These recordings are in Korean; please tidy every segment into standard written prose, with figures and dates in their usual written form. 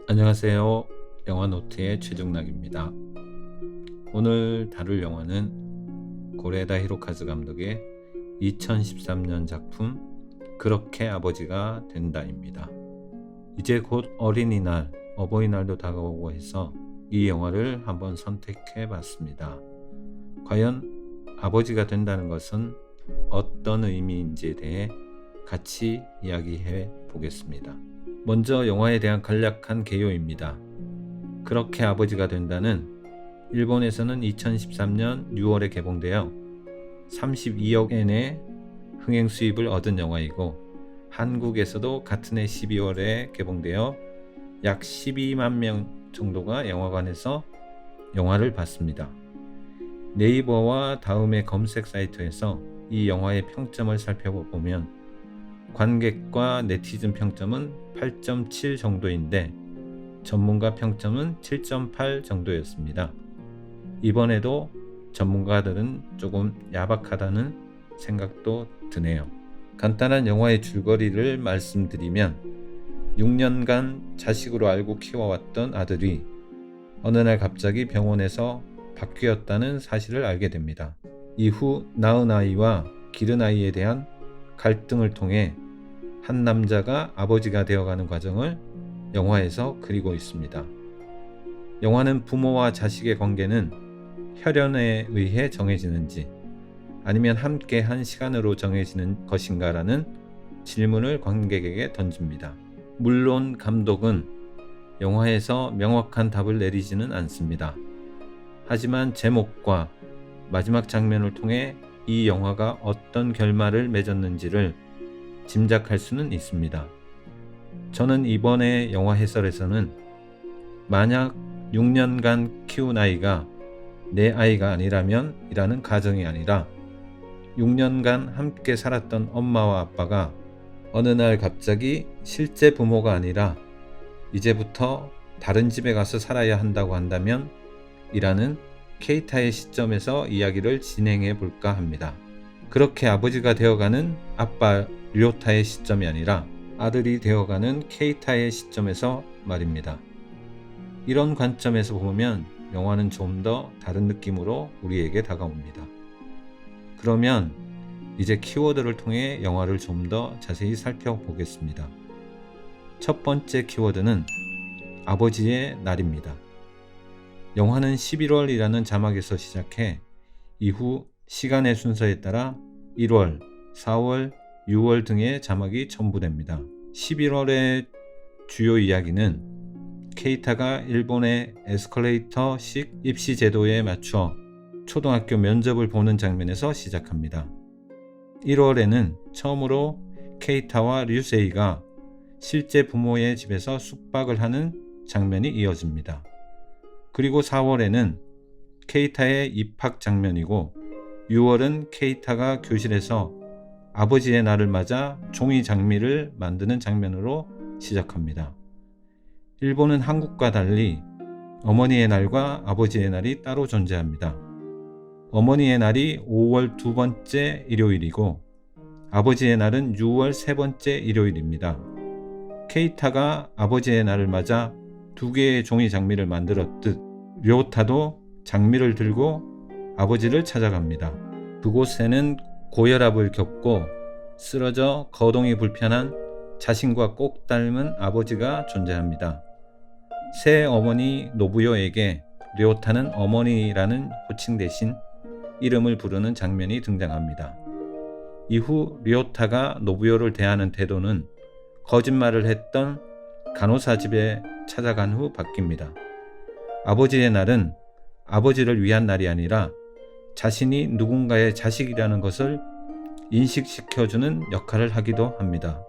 안녕하세요. 영화노트의 최중락입니다. 오늘 다룰 영화는 고레다 히로카즈 감독의 2013년 작품 그렇게 아버지가 된다입니다. 이제 곧 어린이날, 어버이날도 다가오고 해서 이 영화를 한번 선택해 봤습니다. 과연 아버지가 된다는 것은 어떤 의미인지에 대해 같이 이야기해 보겠습니다. 먼저 영화에 대한 간략한 개요입니다. 그렇게 아버지가 된다는 일본에서는 2013년 6월에 개봉되어 32억 엔의 흥행 수입을 얻은 영화이고 한국에서도 같은 해 12월에 개봉되어 약 12만 명 정도가 영화관에서 영화를 봤습니다. 네이버와 다음의 검색 사이트에서 이 영화의 평점을 살펴보면 관객과 네티즌 평점은 8.7 정도인데 전문가 평점은 7.8 정도였습니다. 이번에도 전문가들은 조금 야박하다는 생각도 드네요. 간단한 영화의 줄거리를 말씀드리면 6년간 자식으로 알고 키워왔던 아들이 어느 날 갑자기 병원에서 바뀌었다는 사실을 알게 됩니다. 이후 낳은 아이와 기른 아이에 대한 갈등을 통해 한 남자가 아버지가 되어가는 과정을 영화에서 그리고 있습니다. 영화는 부모와 자식의 관계는 혈연에 의해 정해지는지 아니면 함께 한 시간으로 정해지는 것인가라는 질문을 관객에게 던집니다. 물론 감독은 영화에서 명확한 답을 내리지는 않습니다. 하지만 제목과 마지막 장면을 통해 이 영화가 어떤 결말을 맺었는지를 짐작할 수는 있습니다. 저는 이번에 영화 해설에서는 만약 6년간 키운 아이가 내 아이가 아니라면 이라는 가정이 아니라 6년간 함께 살았던 엄마와 아빠가 어느 날 갑자기 실제 부모가 아니라 이제부터 다른 집에 가서 살아야 한다고 한다면 이라는 케이타의 시점에서 이야기를 진행해 볼까 합니다. 그렇게 아버지가 되어가는 아빠 류타의 시점이 아니라 아들이 되어가는 케이타의 시점에서 말입니다. 이런 관점에서 보면 영화는 좀 더 다른 느낌으로 우리에게 다가옵니다. 그러면 이제 키워드를 통해 영화를 좀 더 자세히 살펴보겠습니다. 첫 번째 키워드는 아버지의 날입니다. 영화는 11월이라는 자막에서 시작해 이후 시간의 순서에 따라 1월, 4월, 6월 등의 자막이 첨부됩니다. 11월의 주요 이야기는 케이타가 일본의 에스컬레이터식 입시 제도에 맞춰 초등학교 면접을 보는 장면에서 시작합니다. 1월에는 처음으로 케이타와 류세이가 실제 부모의 집에서 숙박을 하는 장면이 이어집니다. 그리고 4월에는 케이타의 입학 장면이고 6월은 케이타가 교실에서 아버지의 날을 맞아 종이 장미를 만드는 장면으로 시작합니다. 일본은 한국과 달리 어머니의 날과 아버지의 날이 따로 존재합니다. 어머니의 날이 5월 두 번째 일요일이고 아버지의 날은 6월 세 번째 일요일입니다. 케이타가 아버지의 날을 맞아 두 개의 종이 장미를 만들었듯 료타도 장미를 들고 아버지를 찾아갑니다. 그곳에는 고혈압을 겪고 쓰러져 거동이 불편한 자신과 꼭 닮은 아버지가 존재합니다. 새 어머니 노부요에게 료타는 어머니라는 호칭 대신 이름을 부르는 장면이 등장합니다. 이후 료타가 노부요를 대하는 태도는 거짓말을 했던 간호사 집에 찾아간 후 바뀝니다. 아버지의 날은 아버지를 위한 날이 아니라 자신이 누군가의 자식이라는 것을 인식시켜주는 역할을 하기도 합니다.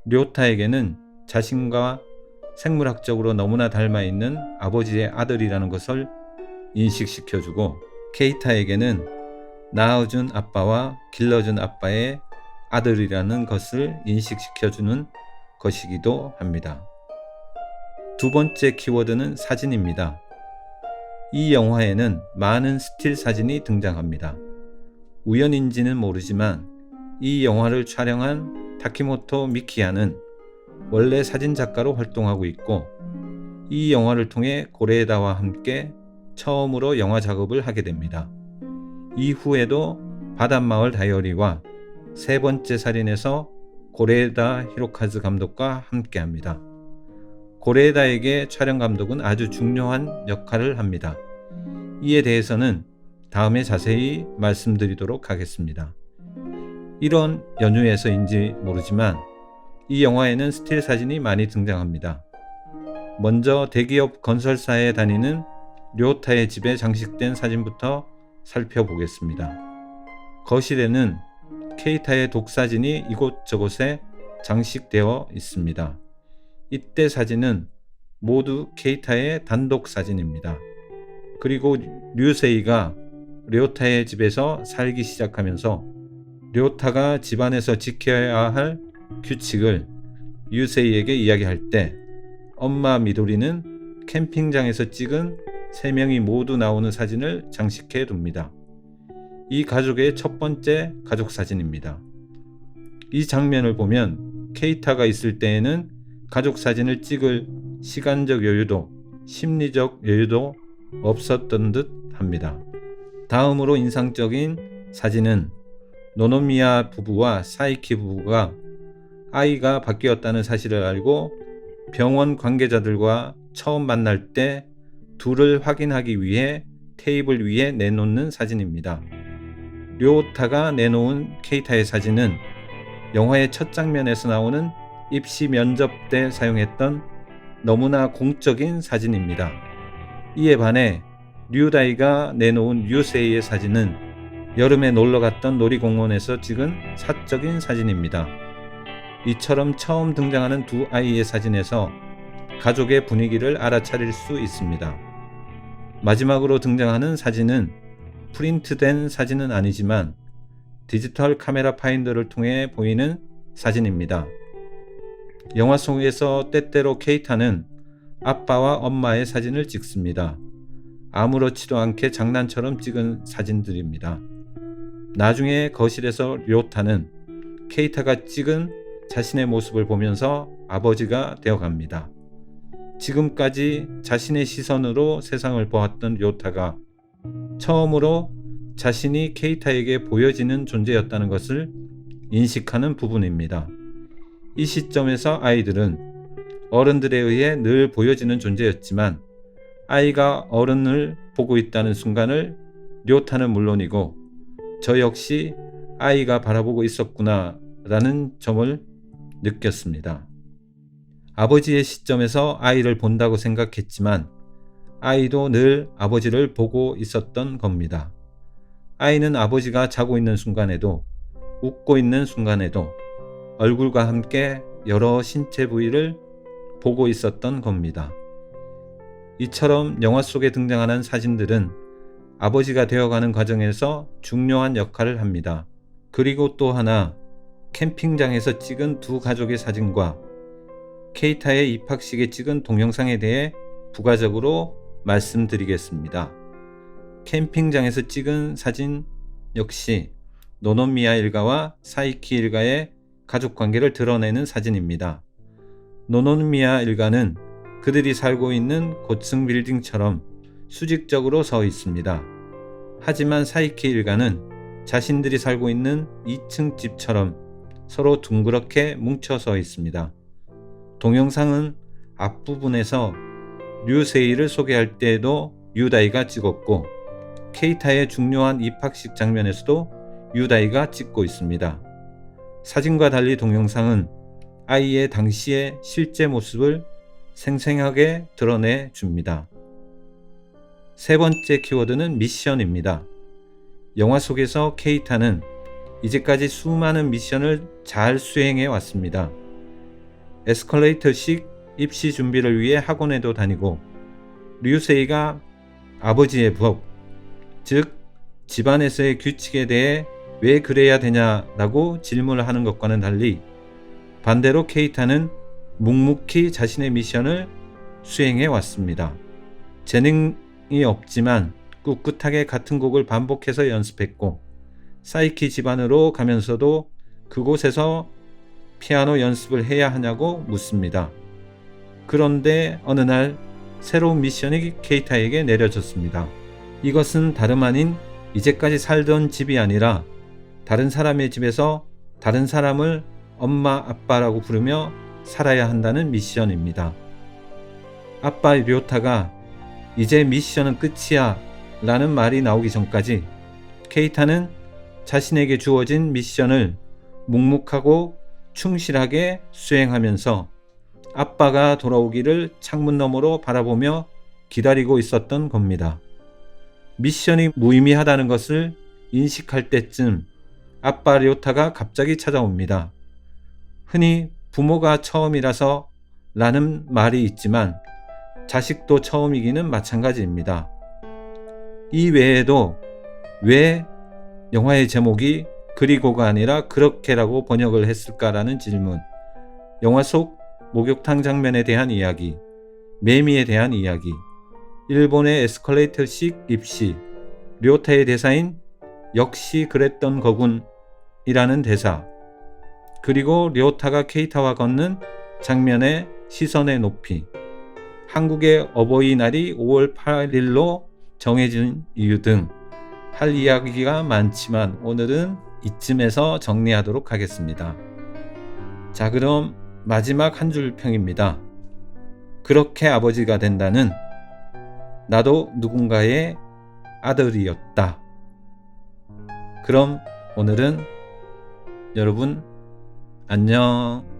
료타에게는 자신과 생물학적으로 너무나 닮아 있는 아버지의 아들이라는 것을 인식시켜주고 케이타에게는 낳아준 아빠와 길러준 아빠의 아들이라는 것을 인식시켜주는 것이기도 합니다. 두 번째 키워드는 사진입니다. 이 영화에는 많은 스틸 사진이 등장합니다. 우연인지는 모르지만 이 영화를 촬영한 타키모토 미키야는 원래 사진작가로 활동하고 있고 이 영화를 통해 고레에다와 함께 처음으로 영화 작업을 하게 됩니다. 이후에도 바닷마을 다이어리와 세 번째 살인에서 고레에다 히로카즈 감독과 함께합니다. 고레에다에게 촬영 감독은 아주 중요한 역할을 합니다. 이에 대해서는 다음에 자세히 말씀드리도록 하겠습니다. 이런 연유에서인지 모르지만 이 영화에는 스틸 사진이 많이 등장합니다. 먼저 대기업 건설사에 다니는 료타의 집에 장식된 사진부터 살펴보겠습니다. 거실에는 케이타의 독사진이 이곳저곳에 장식되어 있습니다. 이때 사진은 모두 케이타의 단독 사진입니다. 그리고 류세이가 료타의 집에서 살기 시작하면서 료타가 집안에서 지켜야 할 규칙을 류세이에게 이야기할 때 엄마 미도리는 캠핑장에서 찍은 3명이 모두 나오는 사진을 장식해 둡니다. 이 가족의 첫 번째 가족 사진입니다. 이 장면을 보면 케이타가 있을 때에는 가족 사진을 찍을 시간적 여유도 심리적 여유도 없었던 듯 합니다. 다음으로 인상적인 사진은 노노미야 부부와 사이키 부부가 아이가 바뀌었다는 사실을 알고 병원 관계자들과 처음 만날 때 둘을 확인하기 위해 테이블 위에 내놓는 사진입니다. 료타가 내놓은 케이타의 사진은 영화의 첫 장면에서 나오는 입시 면접 때 사용했던 너무나 공적인 사진입니다. 이에 반해 류다이가 내놓은 류세이의 사진은 여름에 놀러갔던 놀이공원에서 찍은 사적인 사진입니다. 이처럼 처음 등장하는 두 아이의 사진에서 가족의 분위기를 알아차릴 수 있습니다. 마지막으로 등장하는 사진은 프린트된 사진은 아니지만 디지털 카메라 파인더를 통해 보이는 사진입니다. 영화 속에서 때때로 케이타는 아빠와 엄마의 사진을 찍습니다. 아무렇지도 않게 장난처럼 찍은 사진들입니다. 나중에 거실에서 료타는 케이타가 찍은 자신의 모습을 보면서 아버지가 되어갑니다. 지금까지 자신의 시선으로 세상을 보았던 료타가 처음으로 자신이 케이타에게 보여지는 존재였다는 것을 인식하는 부분입니다. 이 시점에서 아이들은 어른들에 의해 늘 보여지는 존재였지만 아이가 어른을 보고 있다는 순간을 료타는 물론이고 저 역시 아이가 바라보고 있었구나 라는 점을 느꼈습니다. 아버지의 시점에서 아이를 본다고 생각했지만 아이도 늘 아버지를 보고 있었던 겁니다. 아이는 아버지가 자고 있는 순간에도 웃고 있는 순간에도 얼굴과 함께 여러 신체 부위를 보고 있었던 겁니다. 이처럼 영화 속에 등장하는 사진들은 아버지가 되어가는 과정에서 중요한 역할을 합니다. 그리고 또 하나, 캠핑장에서 찍은 두 가족의 사진과 케이타의 입학식에 찍은 동영상에 대해 부가적으로 말씀드리겠습니다. 캠핑장에서 찍은 사진 역시 노노미야 일가와 사이키 일가의 가족관계를 드러내는 사진입니다. 노노미야 일가는 그들이 살고 있는 고층 빌딩처럼 수직적으로 서 있습니다. 하지만 사이키 일가는 자신들이 살고 있는 2층 집처럼 서로 둥그렇게 뭉쳐 서 있습니다. 동영상은 앞부분에서 류세이를 소개할 때에도 유다이가 찍었고 케이타의 중요한 입학식 장면에서도 유다이가 찍고 있습니다. 사진과 달리 동영상은 아이의 당시의 실제 모습을 생생하게 드러내 줍니다. 세 번째 키워드는 미션입니다. 영화 속에서 케이타는 이제까지 수많은 미션을 잘 수행해 왔습니다. 에스컬레이터식 입시 준비를 위해 학원에도 다니고 류세이가 아버지의 법, 즉 집안에서의 규칙에 대해 왜 그래야 되냐라고 질문을 하는 것과는 달리 반대로 케이타는 묵묵히 자신의 미션을 수행해 왔습니다. 재능이 없지만 꿋꿋하게 같은 곡을 반복해서 연습했고 사이키 집안으로 가면서도 그곳에서 피아노 연습을 해야 하냐고 묻습니다. 그런데 어느 날 새로운 미션이 케이타에게 내려졌습니다. 이것은 다름 아닌 이제까지 살던 집이 아니라 다른 사람의 집에서 다른 사람을 엄마, 아빠라고 부르며 살아야 한다는 미션입니다. 아빠 료타가 이제 미션은 끝이야 라는 말이 나오기 전까지 케이타는 자신에게 주어진 미션을 묵묵하고 충실하게 수행하면서 아빠가 돌아오기를 창문 너머로 바라보며 기다리고 있었던 겁니다. 미션이 무의미하다는 것을 인식할 때쯤 아빠 료타가 갑자기 찾아옵니다. 흔히 부모가 처음이라서 라는 말이 있지만 자식도 처음이기는 마찬가지입니다. 이 외에도 왜 영화의 제목이 그리고가 아니라 그렇게라고 번역을 했을까라는 질문, 영화 속 목욕탕 장면에 대한 이야기, 매미에 대한 이야기, 일본의 에스컬레이터식 입시, 료타의 대사인 역시 그랬던 거군 이라는 대사, 그리고 료타가 케이타와 걷는 장면의 시선의 높이, 한국의 어버이날이 5월 8일로 정해진 이유 등 할 이야기가 많지만 오늘은 이쯤에서 정리하도록 하겠습니다. 자, 그럼 마지막 한 줄 평입니다. 그렇게 아버지가 된다는 나도 누군가의 아들이었다. 그럼 오늘은 여러분 안녕.